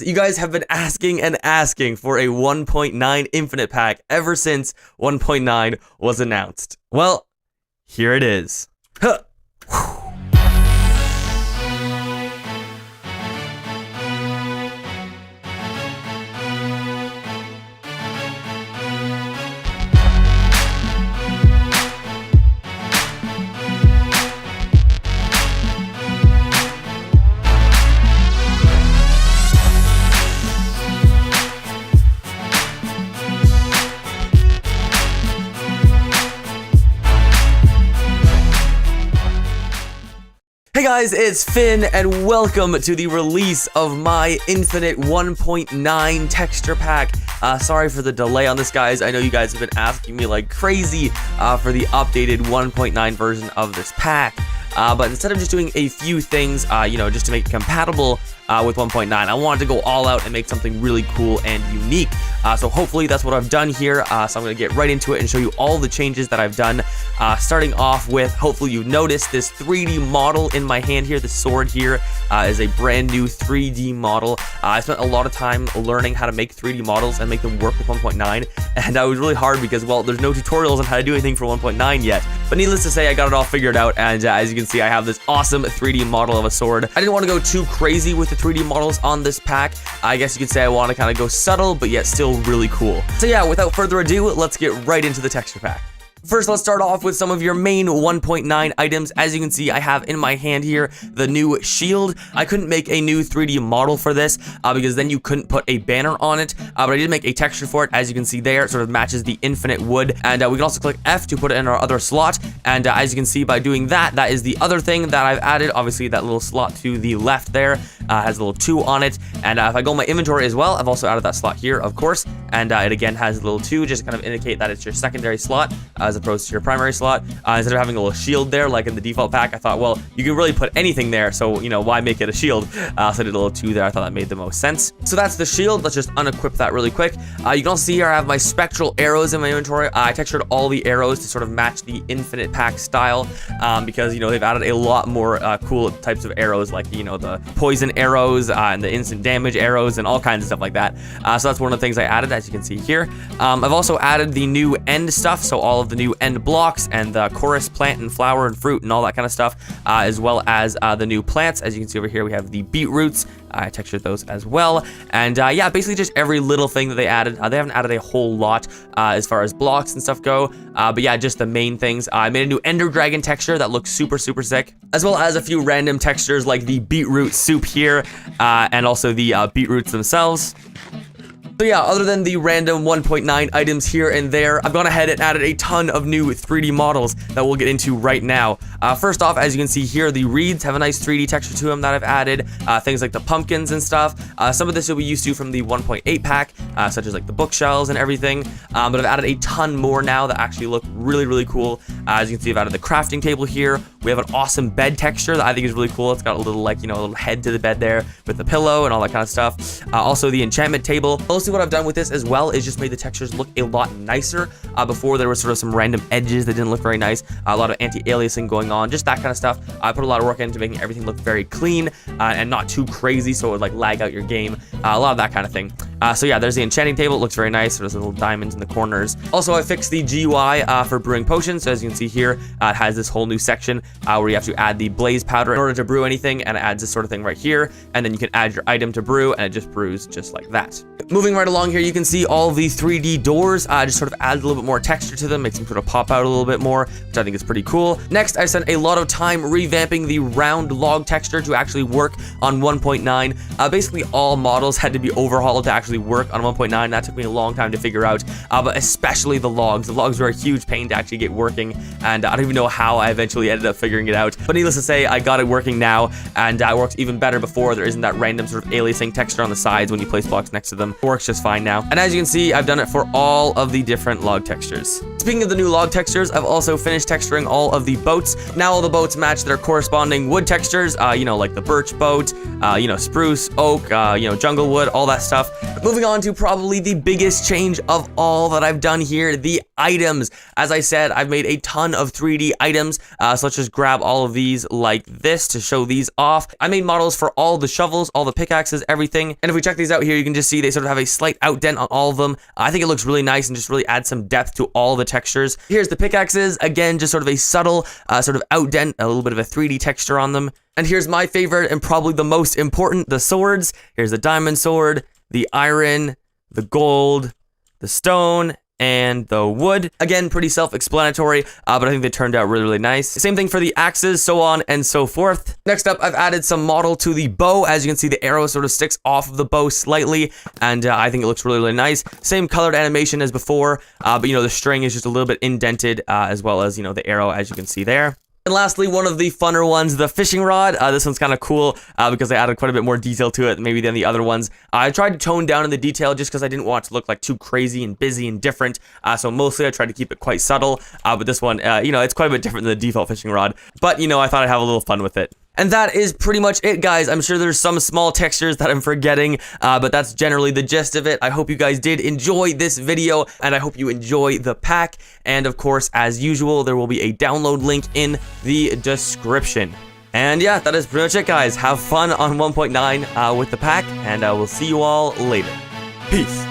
You guys have been asking and asking for a 1.9 Infinite pack ever since 1.9 was announced. Well, here it is. Huh. Hey guys, it's Finn, and welcome to the release of my Infinite 1.9 texture pack. Sorry for the delay on this, guys. I know you guys have been asking me like crazy for the updated 1.9 version of this pack. But instead of just doing a few things, just to make it compatible with 1.9, I wanted to go all out and make something really cool and unique. So hopefully that's what I've done here. So I'm going to get right into it and show you all the changes that I've done. Starting off with, hopefully you've noticed this 3D model in my hand here. The sword here is a brand new 3D model. I spent a lot of time learning how to make 3D models and make them work with 1.9. And that was really hard because, well, there's no tutorials on how to do anything for 1.9 yet. But needless to say, I got it all figured out. And as you can see, I have this awesome 3D model of a sword. I didn't want to go too crazy with the 3D models on this pack. I guess you could say I want to kind of go subtle, but yet still really cool. So yeah, without further ado, let's get right into the texture pack. First, let's start off with some of your main 1.9 items. As you can see, I have in my hand here the new shield. I couldn't make a new 3D model for this because then you couldn't put a banner on it, but I did make a texture for it. As you can see there, it sort of matches the infinite wood, and we can also click F to put it in our other slot, and as you can see by doing that, that is the other thing that I've added. Obviously, that little slot to the left there has a little 2 on it, and if I go in my inventory as well, I've also added that slot here, of course, and it again has a little 2, just to kind of indicate that it's your secondary slot as opposed to your primary slot. Instead of having a little shield there like in the default pack, I thought, well, you can really put anything there, so why make it a shield? So I did a little 2 there. I thought that made the most sense. So that's the shield. Let's just unequip that really quick. You can also see here I have my spectral arrows in my inventory. I textured all the arrows to sort of match the Infinite pack style because they've added a lot more cool types of arrows, like the poison arrows and the instant damage arrows and all kinds of stuff like that. So that's one of the things I added, as you can see here. I've also added the new end stuff, so all of the new end blocks and the chorus plant and flower and fruit and all that kind of stuff, as well as the new plants. As you can see over here, we have the beetroots. I textured those as well, and yeah, basically just every little thing that they added. They haven't added a whole lot as far as blocks and stuff go, but yeah, just the main things. I made a new ender dragon texture that looks super sick, as well as a few random textures like the beetroot soup here, and also the beetroots themselves. So yeah, other than the random 1.9 items here and there, I've gone ahead and added a ton of new 3D models that we'll get into right now. First off, as you can see here, the reeds have a nice 3D texture to them that I've added. Things like the pumpkins and stuff. Some of this you'll be used to from the 1.8 pack, such as like the bookshelves and everything. But I've added a ton more now that actually look really cool. As you can see, I've added the crafting table here. We have an awesome bed texture that I think is really cool. It's got a little, like, a little head to the bed there with the pillow and all that kind of stuff. Also the enchantment table. Mostly what I've done with this as well is just made the textures look a lot nicer. Before there was sort of some random edges that didn't look very nice. A lot of anti-aliasing going on, just that kind of stuff. I put a lot of work into making everything look very clean and not too crazy, so it would like lag out your game. A lot of that kind of thing. So yeah, there's the enchanting table. It looks very nice. There's little diamonds in the corners. Also, I fixed the GUI for brewing potions. So as you can see here, it has this whole new section where you have to add the blaze powder in order to brew anything, and it adds this sort of thing right here. And then you can add your item to brew, and it just brews just like that. Moving right along here, you can see all the 3D doors. Just sort of adds a little bit more texture to them, makes them sort of pop out a little bit more, which I think is pretty cool. Next, I spent a lot of time revamping the round log texture to actually work on 1.9. Basically, all models had to be overhauled to actually work on 1.9. That took me a long time to figure out, but especially the logs. The logs were a huge pain to actually get working, and I don't even know how I eventually ended up figuring it out. But needless to say, I got it working now, and it works even better before. There isn't that random sort of aliasing texture on the sides when you place blocks next to them. It works just fine now. And as you can see, I've done it for all of the different log textures. Speaking of the new log textures, I've also finished texturing all of the boats. Now all the boats match their corresponding wood textures, you know, like the birch boat, you know, spruce, oak, you know, jungle wood, all that stuff. Moving on to probably the biggest change of all that I've done here, the items. As I said, I've made a ton of 3D items, so let's just grab all of these like this to show these off. I made models for all the shovels, all the pickaxes, everything. And if we check these out here, you can just see they sort of have a slight outdent on all of them. I think it looks really nice and just really adds some depth to all the textures. Here's the pickaxes, again, just sort of a subtle sort of outdent, a little bit of a 3D texture on them. And here's my favorite and probably the most important, the swords. Here's the diamond sword, the iron, the gold, the stone, and the wood. Again, pretty self-explanatory, but I think they turned out really, really nice. Same thing for the axes, so on and so forth. Next up, I've added some model to the bow. As you can see, the arrow sort of sticks off of the bow slightly, and I think it looks really, really nice. Same colored animation as before, but you know, the string is just a little bit indented, as well as, you know, the arrow, as you can see there. And lastly, one of the funner ones, the fishing rod. This one's kind of cool because I added quite a bit more detail to it maybe than the other ones. I tried to tone down in the detail just because I didn't want it to look like too crazy and busy and different. So mostly I tried to keep it quite subtle. But this one, you know, it's quite a bit different than the default fishing rod. But, you know, I thought I'd have a little fun with it. And that is pretty much it, guys. I'm sure there's some small textures that I'm forgetting, but that's generally the gist of it. I hope you guys did enjoy this video, and I hope you enjoy the pack. And of course, as usual, there will be a download link in the description. And yeah, that is pretty much it, guys. Have fun on 1.9 with the pack, and we'll see you all later. Peace.